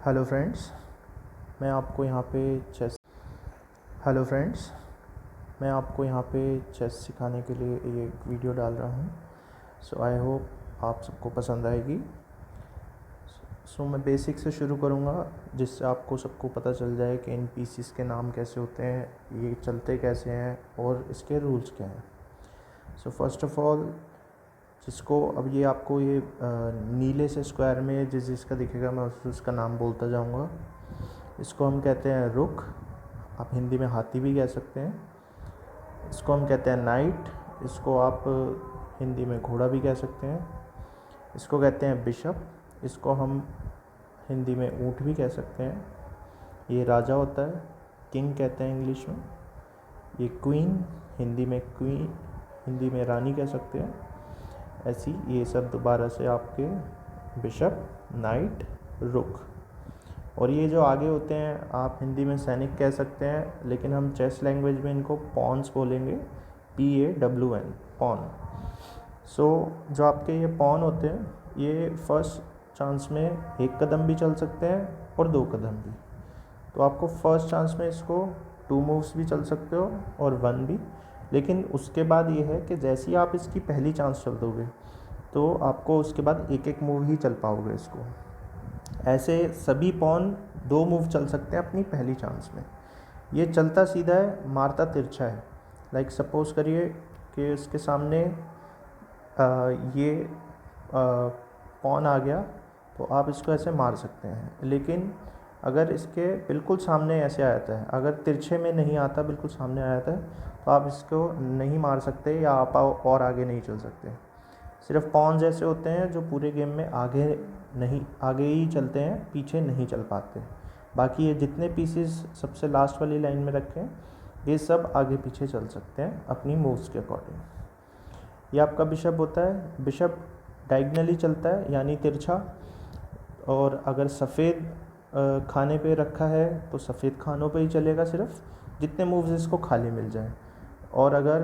Hello friends मैं आपको यहाँ पे चेस हेलो फ्रेंड्स मैं आपको यहाँ पे चेस सिखाने के लिए ये एक वीडियो डाल रहा हूँ। सो आई होप आप सबको पसंद आएगी। सो मैं बेसिक से शुरू करूँगा जिससे आपको सबको पता चल जाए कि इन पीसीस के नाम कैसे होते हैं, ये चलते कैसे हैं और इसके रूल्स क्या हैं। सो फर्स्ट ऑफ ऑल जिसको अब ये आपको ये नीले से स्क्वायर में जिसका दिखेगा मैं उसका नाम बोलता जाऊँगा। इसको हम कहते हैं रुक, आप हिंदी में हाथी भी कह सकते हैं। इसको हम कहते हैं नाइट, इसको आप हिंदी में घोड़ा भी कह सकते हैं। इसको कहते हैं बिशप, इसको हम हिंदी में ऊँट भी कह सकते हैं। ये राजा होता है, किंग कहते हैं इंग्लिश में। ये क्वीन, हिंदी में रानी कह सकते हैं। ऐसी ये सब दोबारा से आपके बिशप, नाइट, रुक। और ये जो आगे होते हैं आप हिंदी में सैनिक कह सकते हैं, लेकिन हम चेस लैंग्वेज में इनको पॉन्स बोलेंगे, PAWN, पॉन। सो जो आपके ये पॉन होते हैं ये फर्स्ट चांस में एक कदम भी चल सकते हैं और 2 कदम भी। तो आपको फर्स्ट चांस में इसको 2 मूव्स भी चल सकते हो और 1 भी। लेकिन उसके बाद ये है कि जैसे ही आप इसकी पहली चांस चल दोगे तो आपको उसके बाद एक मूव ही चल पाओगे इसको। ऐसे सभी पॉन 2 मूव चल सकते हैं अपनी पहली चांस में। ये चलता सीधा है, मारता तिरछा है। लाइक सपोज करिए कि उसके सामने ये पॉन आ गया तो आप इसको ऐसे मार सकते हैं। लेकिन अगर इसके बिल्कुल सामने ऐसे आ जाता है, अगर तिरछे में नहीं आता, बिल्कुल सामने आ जाता है, तो आप इसको नहीं मार सकते या आप और आगे नहीं चल सकते। सिर्फ पॉन्स ऐसे होते हैं जो पूरे गेम में आगे ही चलते हैं, पीछे नहीं चल पाते। बाकी ये जितने पीसेस सबसे लास्ट वाली लाइन में रखे हैं ये सब आगे पीछे चल सकते हैं अपनी मूव्स के अकॉर्डिंग। ये आपका बिशप होता है। बिशप डायगनली चलता है यानी तिरछा, और अगर सफ़ेद खाने पे रखा है तो सफ़ेद खानों पे ही चलेगा सिर्फ, जितने मूव्स इसको खाली मिल जाएं। और अगर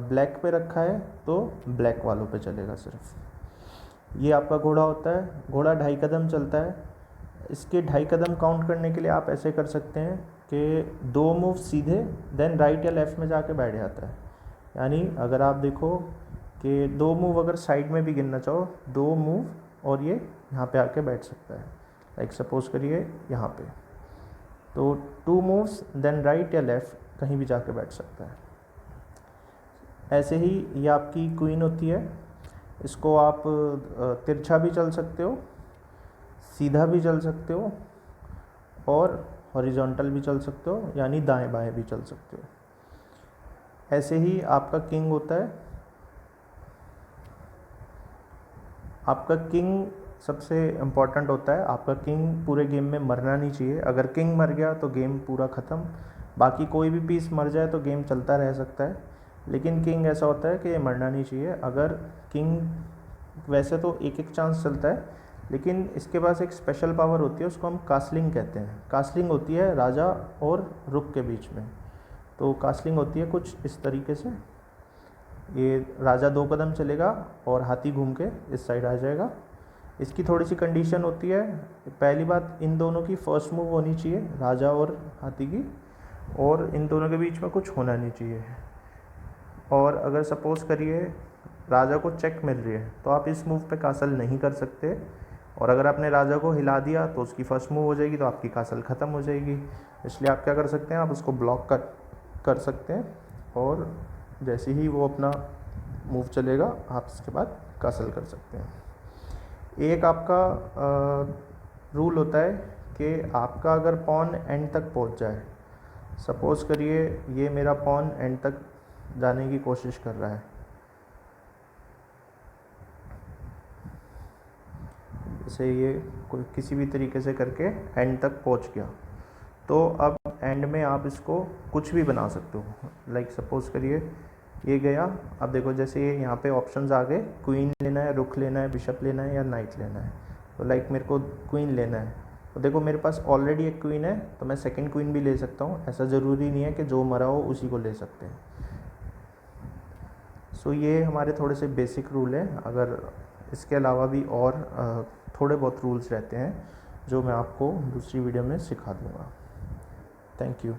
ब्लैक पे रखा है तो ब्लैक वालों पे चलेगा सिर्फ। ये आपका घोड़ा होता है। घोड़ा 2.5 कदम चलता है। इसके 2.5 कदम काउंट करने के लिए आप ऐसे कर सकते हैं कि 2 मूव सीधे, देन राइट या लेफ़्ट में जाके बैठ जाता है। यानी अगर आप देखो कि 2 मूव अगर साइड में भी गिनना चाहो, 2 मूव और ये यहाँ पे आके बैठ सकता है। लाइक सपोज करिए यहाँ पे, तो 2 मूव्स देन राइट या लेफ़्ट कहीं भी जाके बैठ सकता है। ऐसे ही ये आपकी क्वीन होती है। इसको आप तिरछा भी चल सकते हो, सीधा भी चल सकते हो और हॉरिजॉन्टल भी चल सकते हो, यानी दाएं बाएं भी चल सकते हो। ऐसे ही आपका किंग होता है। आपका किंग सबसे इम्पॉर्टेंट होता है। आपका किंग पूरे गेम में मरना नहीं चाहिए। अगर किंग मर गया तो गेम पूरा ख़त्म। बाकी कोई भी पीस मर जाए तो गेम चलता रह सकता है, लेकिन किंग ऐसा होता है कि ये मरना नहीं चाहिए। अगर किंग वैसे तो एक चांस चलता है, लेकिन इसके पास एक स्पेशल पावर होती है, उसको हम कास्लिंग कहते हैं। कास्लिंग होती है राजा और रुक के बीच में। तो कास्लिंग होती है कुछ इस तरीके से, ये राजा 2 कदम चलेगा और हाथी घूम के इस साइड आ जाएगा। इसकी थोड़ी सी कंडीशन होती है। पहली बात, इन दोनों की फर्स्ट मूव होनी चाहिए, राजा और हाथी की, और इन दोनों के बीच में कुछ होना नहीं चाहिए। और अगर सपोज करिए राजा को चेक मिल रही है तो आप इस मूव पे कासल नहीं कर सकते। और अगर आपने राजा को हिला दिया तो उसकी फर्स्ट मूव हो जाएगी, तो आपकी कासल ख़त्म हो जाएगी। इसलिए आप क्या कर सकते हैं, आप उसको ब्लॉक कर सकते हैं, और जैसे ही वो अपना मूव चलेगा आप इसके बाद कासल कर सकते हैं। एक आपका रूल होता है कि आपका अगर पॉन एंड तक पहुंच जाए, सपोज करिए ये मेरा पॉन एंड तक जाने की कोशिश कर रहा है, जैसे ये कोई किसी भी तरीके से करके एंड तक पहुंच गया, तो अब एंड में आप इसको कुछ भी बना सकते हो। लाइक सपोज करिए ये गया, अब देखो जैसे ये यहाँ पे ऑप्शंस आ गए, क्वीन लेना है, रुक लेना है, बिशप लेना है या नाइट लेना है। तो लाइक मेरे को क्वीन लेना है, तो देखो मेरे पास ऑलरेडी एक क्वीन है, तो मैं सेकंड क्वीन भी ले सकता हूँ। ऐसा ज़रूरी नहीं है कि जो मरा हो उसी को ले सकते हैं। सो ये हमारे थोड़े से बेसिक रूल हैं। अगर इसके अलावा भी और थोड़े बहुत रूल्स रहते हैं जो मैं आपको दूसरी वीडियो में सिखा दूँगा। Thank you.